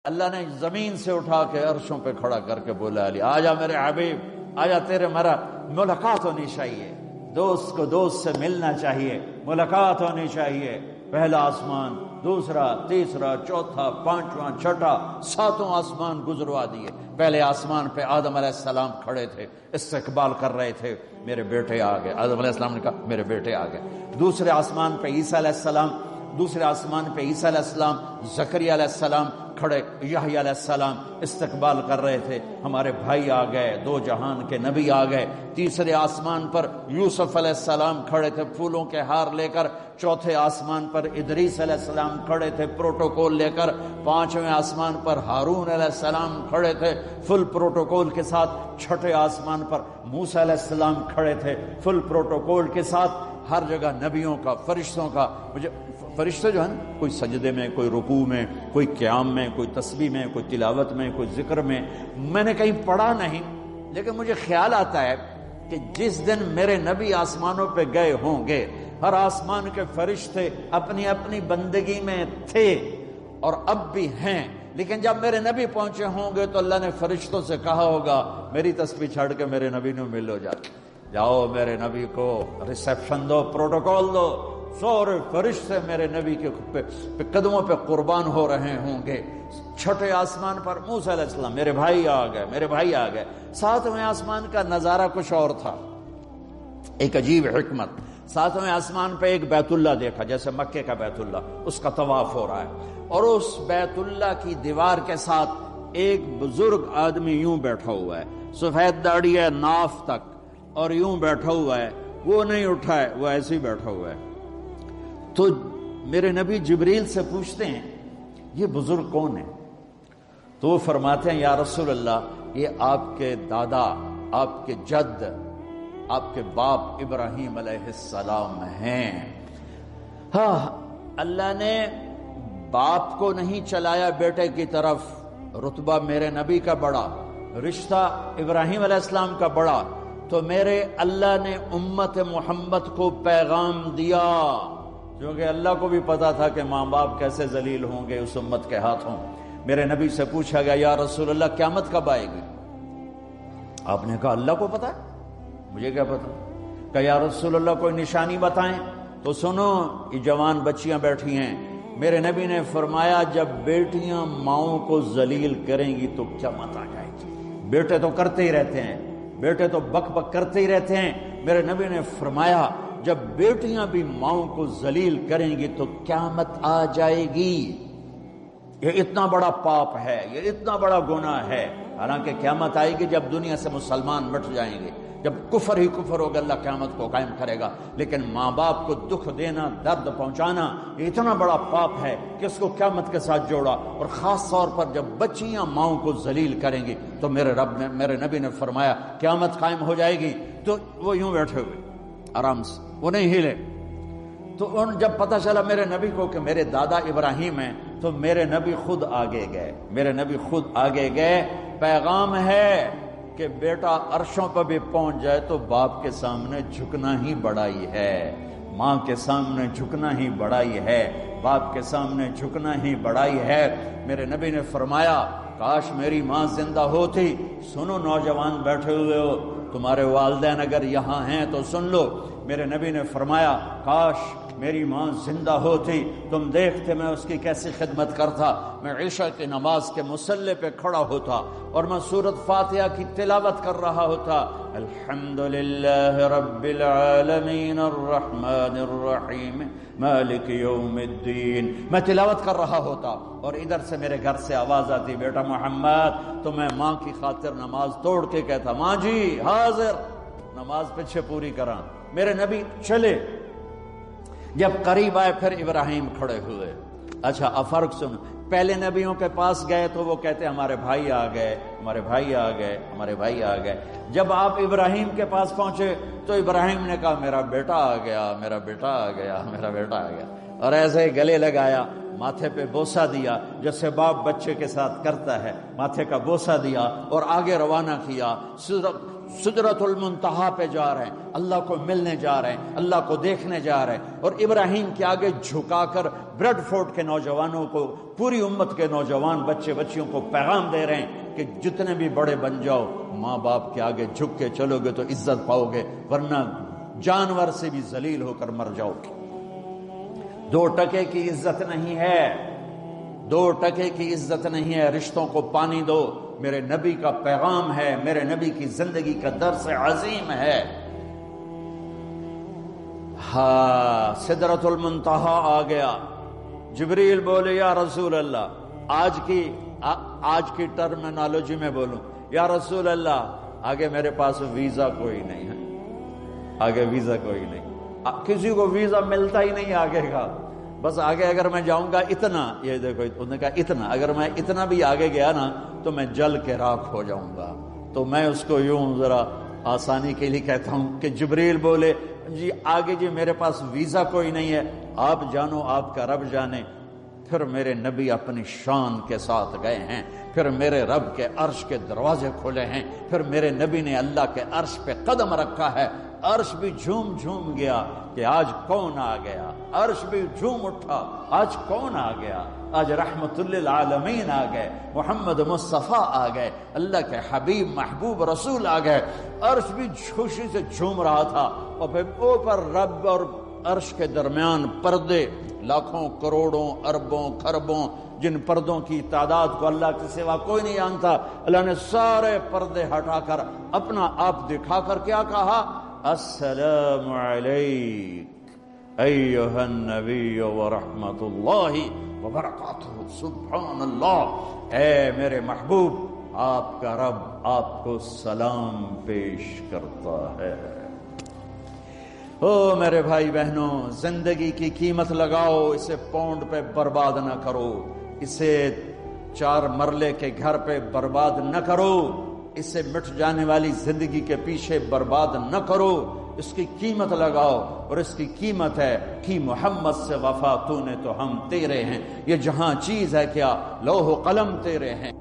اللہ نے زمین سے اٹھا کے عرشوں پہ کھڑا کر کے بولا علی آجا میرے حبیب آجا، تیرے مرا ملاقات ہونی چاہیے، دوست کو دوست سے ملنا چاہیے، ملاقات ہونی چاہیے۔ پہلا آسمان، دوسرا، تیسرا، چوتھا، پانچواں، چھٹا، ساتوں آسمان گزروا دیے۔ پہلے آسمان پہ آدم علیہ السلام کھڑے تھے، استقبال کر رہے تھے، میرے بیٹے آ گئے۔ آدم علیہ السلام نے کہا میرے بیٹے آ گئے۔ دوسرے آسمان پہ عیسیٰ علیہ السلام، زکریا علیہ السلام کھڑے، یحییٰ علیہ السلام استقبال کر رہے تھے، ہمارے بھائی آ گئے، دو جہان کے نبی آ گئے۔ تیسرے آسمان پر یوسف علیہ السلام کھڑے تھے پھولوں کے ہار لے کر۔ چوتھے آسمان پر ادریس علیہ السلام کھڑے تھے پروٹوکول لے کر۔ پانچویں آسمان پر ہارون علیہ السلام کھڑے تھے فل پروٹوکول کے ساتھ۔ چھٹے آسمان پر موسیٰ علیہ السلام کھڑے تھے فل پروٹوکول کے ساتھ۔ ہر جگہ نبیوں کا، فرشتوں کا، مجھے فرشتے جو ہیں کوئی سجدے میں، کوئی رکوع میں، کوئی قیام میں، کوئی تسبیح میں، کوئی تلاوت میں، کوئی ذکر میں، میں نے کہیں پڑھا نہیں، لیکن مجھے خیال آتا ہے کہ جس دن میرے نبی آسمانوں پہ گئے ہوں گے، ہر آسمان کے فرشتے اپنی اپنی بندگی میں تھے اور اب بھی ہیں، لیکن جب میرے نبی پہنچے ہوں گے تو اللہ نے فرشتوں سے کہا ہوگا میری تسبیح چھڑ کے میرے نبی نے ملو، جاؤ میرے نبی کو ریسیپشن دو، پروٹوکول دو۔ سورے فرشتے میرے نبی کے قدموں پہ قربان ہو رہے ہوں گے۔ چھٹے آسمان پر موسیٰ علیہ السلام، میرے بھائی آ گئے، میرے بھائی آ گئے۔ ساتویں آسمان کا نظارہ کچھ اور تھا، ایک عجیب حکمت۔ ساتویں آسمان پہ ایک بیت اللہ دیکھا، جیسے مکے کا بیت اللہ، اس کا طواف ہو رہا ہے، اور اس بیت اللہ کی دیوار کے ساتھ ایک بزرگ آدمی یوں بیٹھا ہوا ہے، سفید داڑھی ہے ناف تک، اور یوں بیٹھا ہوا ہے، وہ نہیں اٹھا ہے، وہ ایسے ہی بیٹھا ہوا ہے۔ تو میرے نبی جبریل سے پوچھتے ہیں یہ بزرگ کون ہے؟ تو وہ فرماتے ہیں یا رسول اللہ یہ آپ کے دادا، آپ کے جد، آپ کے باپ ابراہیم علیہ السلام ہیں۔ ہاں، اللہ نے باپ کو نہیں چلایا بیٹے کی طرف، رتبہ میرے نبی کا بڑا، رشتہ ابراہیم علیہ السلام کا بڑا، تو میرے اللہ نے امت محمد کو پیغام دیا، کیونکہ اللہ کو بھی پتا تھا کہ ماں باپ کیسے ذلیل ہوں گے اس امت کے ہاتھوں۔ میرے نبی سے پوچھا گیا یا رسول اللہ قیامت کب آئے گی؟ آپ نے کہا اللہ کو پتا ہے، مجھے کیا پتا؟ کہ یا رسول اللہ کوئی نشانی بتائیں۔ تو سنو، یہ جوان بچیاں بیٹھی ہیں، میرے نبی نے فرمایا جب بیٹیاں ماؤں کو ذلیل کریں گی تو قیامت آ جائے گی۔ بیٹے تو کرتے ہی رہتے ہیں، بیٹے تو بک بک کرتے ہی رہتے ہیں، میرے نبی نے فرمایا جب بیٹیاں بھی ماؤں کو ذلیل کریں گی تو قیامت آ جائے گی۔ یہ اتنا بڑا پاپ ہے، یہ اتنا بڑا گناہ ہے، حالانکہ قیامت آئے گی جب دنیا سے مسلمان مٹ جائیں گے، جب کفر ہی کفر ہوگا، اللہ قیامت کو قائم کرے گا۔ لیکن ماں باپ کو دکھ دینا، درد پہنچانا، یہ اتنا بڑا پاپ ہے کہ اس کو قیامت کے ساتھ جوڑا، اور خاص طور پر جب بچیاں ماؤں کو ذلیل کریں گی تو میرے نبی نے فرمایا قیامت قائم ہو جائے گی۔ تو وہ یوں بیٹھے ہوئے آرام سے، وہ نہیں ہلے۔ تو جب پتہ چلا میرے نبی کو کہ میرے دادا ابراہیم ہیں، تو میرے نبی خود آگے گئے، میرے نبی خود آگے گئے۔ پیغام ہے کہ بیٹا عرشوں پر بھی پہنچ جائے تو باپ کے سامنے جھکنا ہی بڑائی ہے، ماں کے سامنے جھکنا ہی بڑائی ہے، باپ کے سامنے جھکنا ہی بڑائی ہے۔ میرے نبی نے فرمایا کاش میری ماں زندہ ہوتی۔ سنو نوجوان بیٹھے ہوئے ہو، تمہارے والدین اگر یہاں ہیں تو سن لو، میرے نبی نے فرمایا کاش میری ماں زندہ ہوتی، تم دیکھتے میں اس کی کیسی خدمت کرتا، میں عشاء کی نماز کے مصلی پہ کھڑا ہوتا اور میں سورۃ فاتحہ کی تلاوت کر رہا ہوتا، الحمدللہ رب العالمین الرحمن الرحیم مالک یوم الدین، میں تلاوت کر رہا ہوتا، اور ادھر سے میرے گھر سے آواز آتی بیٹا محمد، تو میں ماں کی خاطر نماز توڑ کے کہتا ماں جی حاضر، نماز پیچھے پوری کراں۔ میرے نبی چلے، جب قریب آئے پھر ابراہیم کھڑے ہوئے۔ اچھا فرق سن، پہلے نبیوں کے پاس گئے تو وہ کہتے ہمارے بھائی آ گئے، ہمارے بھائی آ گئے، ہمارے بھائی آ گئے۔ جب آپ ابراہیم کے پاس پہنچے تو ابراہیم نے کہا میرا بیٹا آ گیا، میرا بیٹا آ گیا، میرا بیٹا آ گیا، اور ایسے گلے لگایا، ماتھے پہ بوسہ دیا جیسے باپ بچے کے ساتھ کرتا ہے، ماتھے کا بوسہ دیا اور آگے روانہ کیا۔ سدرۃ المنتہا پہ جا رہے ہیں، اللہ کو ملنے جا رہے ہیں، اللہ کو دیکھنے جا رہے ہیں، اور ابراہیم کے آگے جھکا کر بریڈ فورٹ کے نوجوانوں کو، پوری امت کے نوجوان بچے بچیوں کو پیغام دے رہے ہیں کہ جتنے بھی بڑے بن جاؤ، ماں باپ کے آگے جھک کے چلو گے تو عزت پاؤ گے، ورنہ جانور سے بھی ذلیل ہو کر مر جاؤ گے۔ 2 ٹکے کی عزت نہیں ہے، 2 ٹکے کی عزت نہیں ہے، رشتوں کو پانی دو۔ میرے نبی کا پیغام ہے، میرے نبی کی زندگی کا درس عظیم ہے۔ ہاں، سدرۃ المنتہا آ گیا، جبریل بولے یا رسول اللہ، آج کی ٹرمینالوجی میں بولوں، یا رسول اللہ آگے میرے پاس ویزا کوئی نہیں ہے، آگے ویزا کوئی نہیں، کسی کو ویزا ملتا ہی نہیں آگے کا، بس آگے اگر میں جاؤں گا اتنا، یہ دیکھو انہوں نے کہا اتنا، اگر میں اتنا بھی آگے گیا نا تو میں جل کے راکھ ہو جاؤں گا۔ تو میں اس کو یوں ذرا آسانی کے لیے کہتا ہوں کہ جبریل بولے جی آگے جی میرے پاس ویزا کوئی نہیں ہے، آپ جانو آپ کا رب جانے۔ پھر میرے نبی اپنی شان کے ساتھ گئے ہیں، پھر میرے رب کے عرش کے دروازے کھلے ہیں، پھر میرے نبی نے اللہ کے عرش پہ قدم رکھا ہے، عرش بھی جھوم جھوم گیا کہ آج کون آ گیا، عرش بھی جھوم اٹھا، آج کون آ گیا، آج رحمت للعالمین آ گئے، محمد مصطفیٰ آ گئے، اللہ کے حبیب محبوب رسول آ گئے۔ عرش بھی خوشی سے جھوم رہا تھا، اور پھر اوپر رب اور عرش کے درمیان پردے، لاکھوں کروڑوں اربوں خربوں، جن پردوں کی تعداد کو اللہ کے سوا کوئی نہیں جانتا، اللہ نے سارے پردے ہٹا کر اپنا آپ دکھا کر کیا کہا، السلام علیک ایھا النبی ورحمۃ اللہ وبرکاتہ۔ سبحان اللہ، اے میرے محبوب، آپ کا رب آپ کو سلام پیش کرتا ہے۔ او میرے بھائی بہنوں، زندگی کی قیمت لگاؤ، اسے پونڈ پہ برباد نہ کرو، اسے 4 مرلے کے گھر پہ برباد نہ کرو، اسے مٹ جانے والی زندگی کے پیچھے برباد نہ کرو، اس کی قیمت لگاؤ، اور اس کی قیمت ہے کہ محمد سے وفا تو نے تو ہم تیرے ہیں۔ یہ جہاں چیز ہے کیا، لوح و قلم تیرے ہیں،